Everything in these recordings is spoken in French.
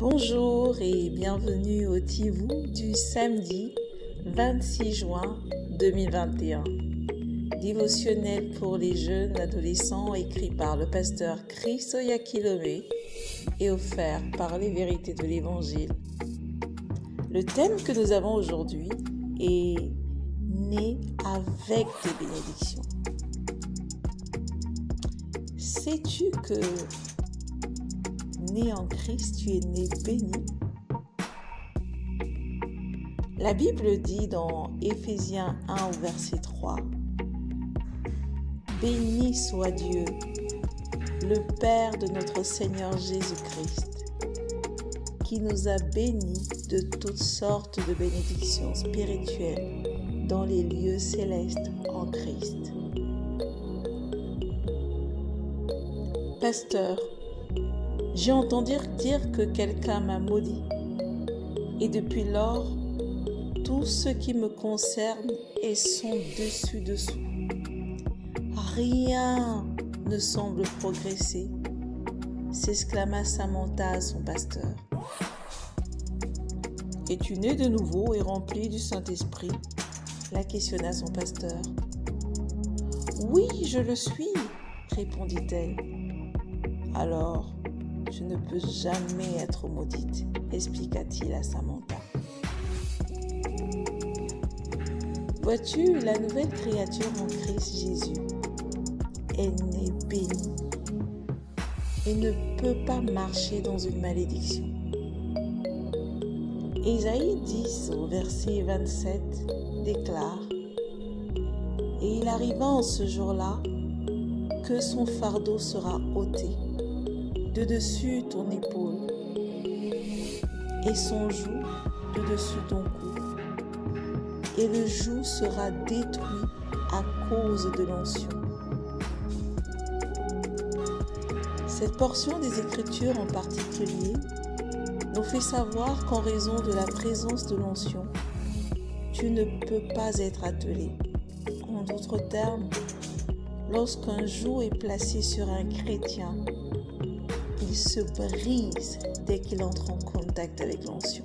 Bonjour et bienvenue au Tivou du samedi 26 juin 2021. Dévotionnel pour les jeunes adolescents écrit par le pasteur Chris Oyakilome et offert par les vérités de l'Évangile. Le thème que nous avons aujourd'hui est Né avec des bénédictions. Sais-tu que né en Christ, tu es né béni? La Bible dit dans Éphésiens 1 au verset 3 « Béni soit Dieu, le Père de notre Seigneur Jésus-Christ, qui nous a bénis de toutes sortes de bénédictions spirituelles dans les lieux célestes en Christ. » Pasteur, j'ai entendu dire que quelqu'un m'a maudit. Et depuis lors, tout ce qui me concerne est son dessus-dessous. Rien ne semble progresser, s'exclama Samantha à son pasteur. Es-tu né de nouveau et rempli du Saint-Esprit? La questionna son pasteur. Oui, je le suis, répondit-elle. Alors, je ne peux jamais être maudite, expliqua-t-il à Samantha. Vois-tu, la nouvelle créature en Christ Jésus est née bénie et ne peut pas marcher dans une malédiction. Ésaïe 10 au verset 27 déclare « Et il arriva en ce jour-là que son fardeau sera ôté de dessus ton épaule et son joug de dessus ton cou, et le joug sera détruit à cause de l'onction. » Cette portion des Écritures en particulier nous fait savoir qu'en raison de la présence de l'onction, tu ne peux pas être attelé. En d'autres termes, lorsqu'un joug est placé sur un chrétien, il se brise dès qu'il entre en contact avec l'onction.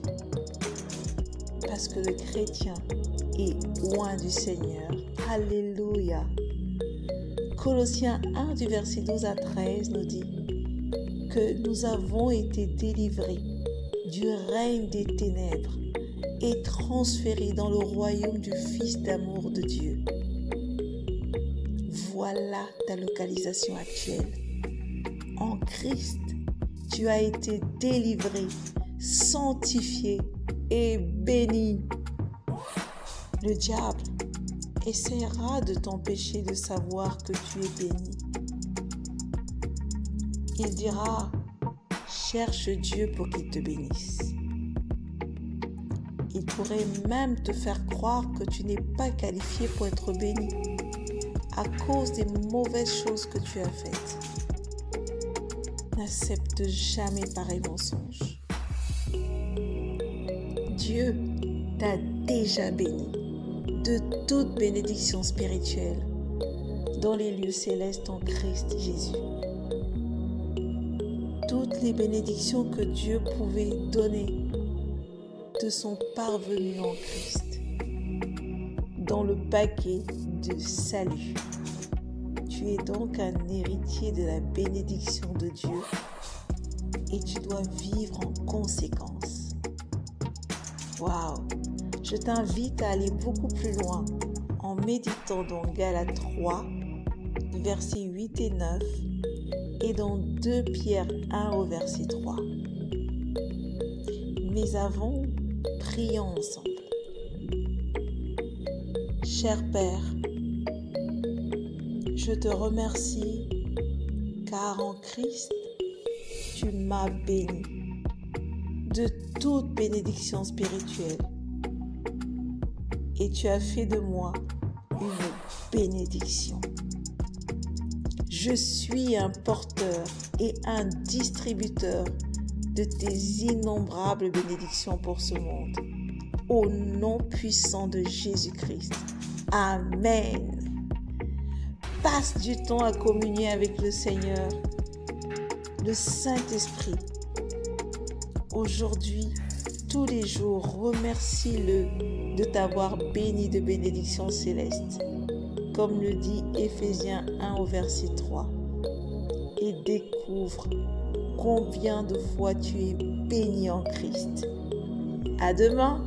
Parce que le chrétien est loin du Seigneur. Alléluia. Colossiens 1 du verset 12 à 13 nous dit que nous avons été délivrés du règne des ténèbres et transférés dans le royaume du Fils d'amour de Dieu. Voilà ta localisation actuelle. En Christ, tu as été délivré, sanctifié et béni. Le diable essaiera de t'empêcher de savoir que tu es béni. Il dira, cherche Dieu pour qu'il te bénisse. Il pourrait même te faire croire que tu n'es pas qualifié pour être béni à cause des mauvaises choses que tu as faites. N'accepte jamais pareil mensonge. Dieu t'a déjà béni de toute bénédiction spirituelle dans les lieux célestes en Christ Jésus. Toutes les bénédictions que Dieu pouvait donner te sont parvenues en Christ, dans le paquet de salut. Tu es donc un héritier de la bénédiction de Dieu et tu dois vivre en conséquence. Waouh! Je t'invite à aller beaucoup plus loin en méditant dans Galates 3, versets 8 et 9 et dans 2 Pierre 1 au verset 3. Mais avant, prions ensemble. Cher Père, je te remercie car en Christ, tu m'as béni de toute bénédiction spirituelle et tu as fait de moi une bénédiction. Je suis un porteur et un distributeur de tes innombrables bénédictions pour ce monde. Au nom puissant de Jésus-Christ. Amen. Passe du temps à communier avec le Seigneur, le Saint-Esprit. aujourd'hui, tous les jours, remercie-le de t'avoir béni de bénédictions célestes, comme le dit Éphésiens 1 au verset 3. Et découvre combien de fois tu es béni en Christ. À demain!